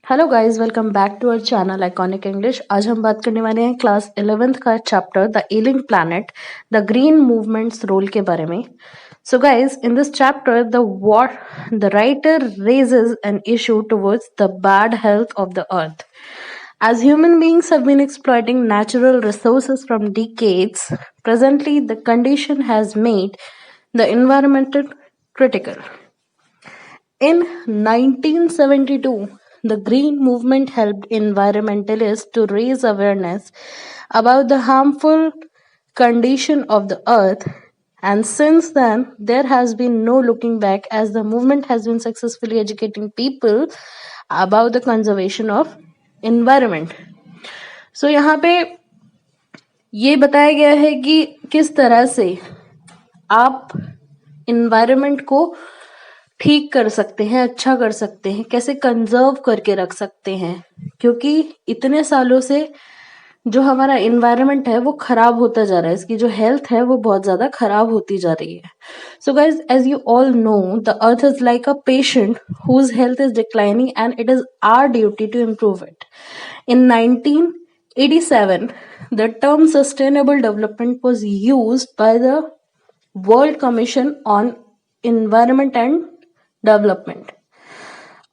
Hello guys, welcome back to our channel iconic English. आज हम बात करने वाले हैं क्लास 11th का chapter the ailing planet the green movement's role के बारे में। So guys, in this chapter the writer raises an issue towards the bad health of the earth. As human beings have been exploiting natural resources from decades, presently the condition has made the environment critical. In 1972, the Green Movement helped environmentalists to raise awareness about the harmful condition of the earth, and since then, there has been no looking back as the movement has been successfully educating people about the conservation of environment. So यहाँ पे ये बताया गया है कि किस तरह से आप environment को ठीक कर सकते हैं, अच्छा कर सकते हैं, कैसे कंजर्व करके रख सकते हैं, क्योंकि इतने सालों से जो हमारा इन्वायरमेंट है वो खराब होता जा रहा है, इसकी जो हेल्थ है वो बहुत ज्यादा खराब होती जा रही है. So guys, as you all know, the earth is like a patient whose health is declining and it is our duty to improve it. In 1987, the term sustainable development was used by the World Commission on Environment and Development.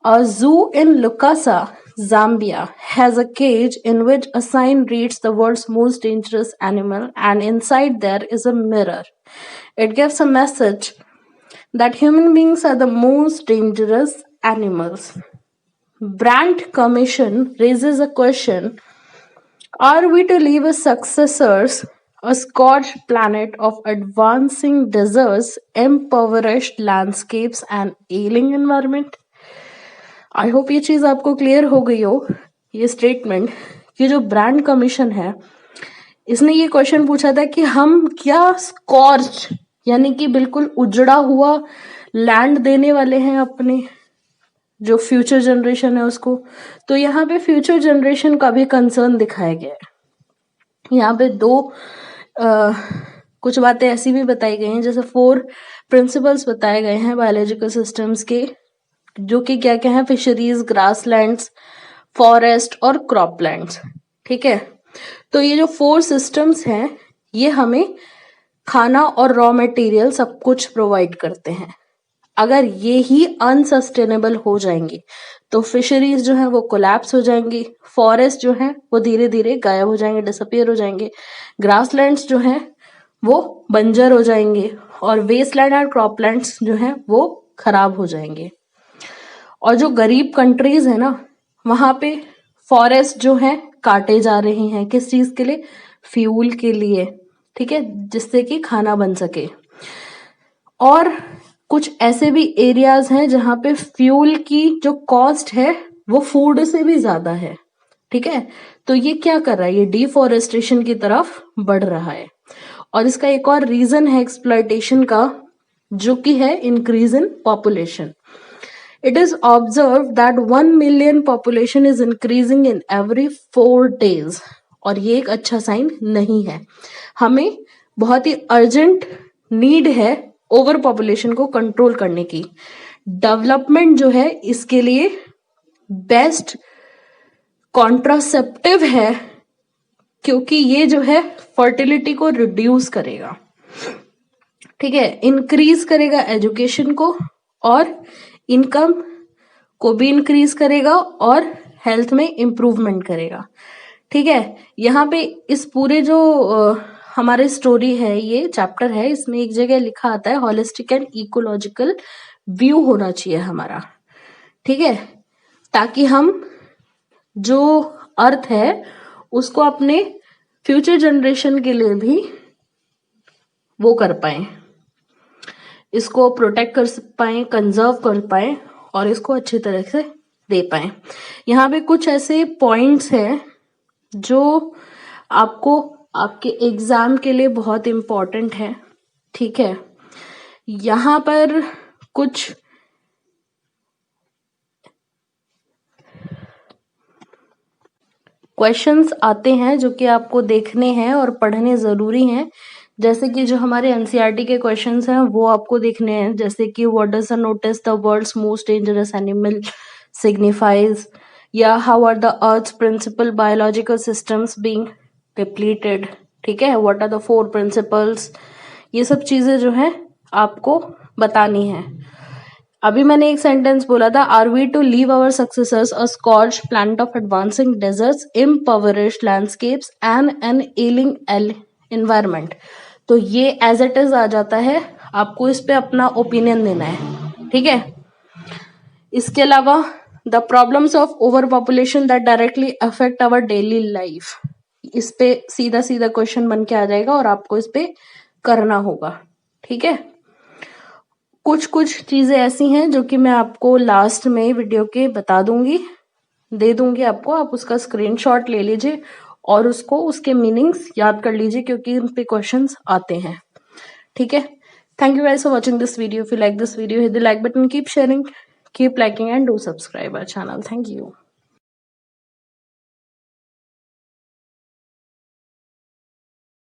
A zoo in Lukasa, Zambia, has a cage in which a sign reads the world's most dangerous animal, and inside there is a mirror. It gives a message that human beings are the most dangerous animals. Brandt Commission raises a question: are we to leave as successors a scorched planet of advancing deserts, impoverished landscapes and ailing environment? I hope ये चीज आपको clear हो गई हो. ये statement कि जो brand commission है, इसने ये क्वेश्चन पूछा था कि हम क्या स्कॉर्च यानी कि बिल्कुल उजड़ा हुआ लैंड देने वाले हैं अपने जो फ्यूचर जनरेशन है उसको. तो यहाँ पे फ्यूचर जनरेशन का भी कंसर्न दिखाया गया है. यहाँ पे कुछ बातें ऐसी भी बताई गई हैं, जैसे 4 प्रिंसिपल्स बताए गए हैं बायोलॉजिकल सिस्टम्स के, जो कि क्या क्या है: फिशरीज, ग्रासलैंड्स, फॉरेस्ट और क्रॉपलैंड्स. ठीक है, तो ये जो 4 सिस्टम्स हैं ये हमें खाना और रॉ मटेरियल सब कुछ प्रोवाइड करते हैं. अगर ये ही अनसस्टेनेबल हो जाएंगे तो फिशरीज जो है वो कोलैप्स हो जाएंगी, फॉरेस्ट जो है वो धीरे धीरे गायब हो जाएंगे, डिसअपियर हो जाएंगे, ग्रासलैंड्स जो है वो बंजर हो जाएंगे, और वेस्टलैंड और क्रॉपलैंड्स जो है वो खराब हो जाएंगे. और जो गरीब कंट्रीज है ना, वहां पे फॉरेस्ट जो है काटे जा रहे हैं. किस चीज के लिए? फ्यूल के लिए. ठीक है, जिससे कि खाना बन सके. और कुछ ऐसे भी एरियाज हैं जहां पे फ्यूल की जो कॉस्ट है वो फूड से भी ज्यादा है. ठीक है, तो ये क्या कर रहा है? ये डिफॉरेस्टेशन की तरफ बढ़ रहा है. और इसका एक और रीजन है एक्सप्लॉयटेशन का, जो कि है increase in population. It is observed that 1 million population is increasing in every 4 days. और ये एक अच्छा साइन नहीं है. हमें बहुत ही अर्जेंट नीड है ओवर पॉपुलेशन को कंट्रोल करने की. डेवलपमेंट जो है इसके लिए बेस्ट कॉन्ट्रासेप्टिव है, क्योंकि ये जो है फर्टिलिटी को रिड्यूस करेगा. ठीक है, इंक्रीज करेगा एजुकेशन को, और इनकम को भी इंक्रीज करेगा, और हेल्थ में इंप्रूवमेंट करेगा. ठीक है, यहाँ पे इस पूरे जो हमारे स्टोरी है, ये चैप्टर है, इसमें एक जगह लिखा आता है होलिस्टिक एंड इकोलॉजिकल व्यू होना चाहिए हमारा. ठीक है, ताकि हम जो अर्थ है उसको अपने फ्यूचर जनरेशन के लिए भी वो कर पाए, इसको प्रोटेक्ट कर पाए, कंजर्व कर पाए, और इसको अच्छी तरह से दे पाए. यहाँ पे कुछ ऐसे पॉइंट्स हैं जो आपको आपके एग्जाम के लिए बहुत इम्पोर्टेंट है. ठीक है, यहाँ पर कुछ क्वेश्चंस आते हैं जो कि आपको देखने हैं और पढ़ने जरूरी हैं. जैसे कि जो हमारे एनसीईआरटी के क्वेश्चंस हैं वो आपको देखने हैं, जैसे कि what does the notice the world's most dangerous animal signifies, या how are the earth principal biological systems being depleted, ठीक है, व्हाट आर द 4 प्रिंसिपल्स, ये सब चीजें जो है आपको बतानी है। अभी मैंने एक सेंटेंस बोला था, are we to leave our successors a scorch planet of advancing deserts, impoverished landscapes and an ailing environment. तो ये एज इट इज आ जाता है, आपको इस पे अपना ओपिनियन देना है, ठीक है। इसके अलावा the problems of over population that directly affect our daily life, इस पे सीधा सीधा क्वेश्चन बन के आ जाएगा और आपको इस पे करना होगा, ठीक है। कुछ कुछ चीजें ऐसी हैं जो कि मैं आपको लास्ट में वीडियो के बता दूंगी, दे दूंगी आपको, आप उसका स्क्रीनशॉट ले लीजिए और उसको उसके मीनिंग्स याद कर लीजिए क्योंकि उन पे क्वेश्चंस आते हैं, ठीक है। Thank you guys for watching this video. If you like this video, hit the like button, keep sharing, keep liking and do subscribe our channel. Thank you.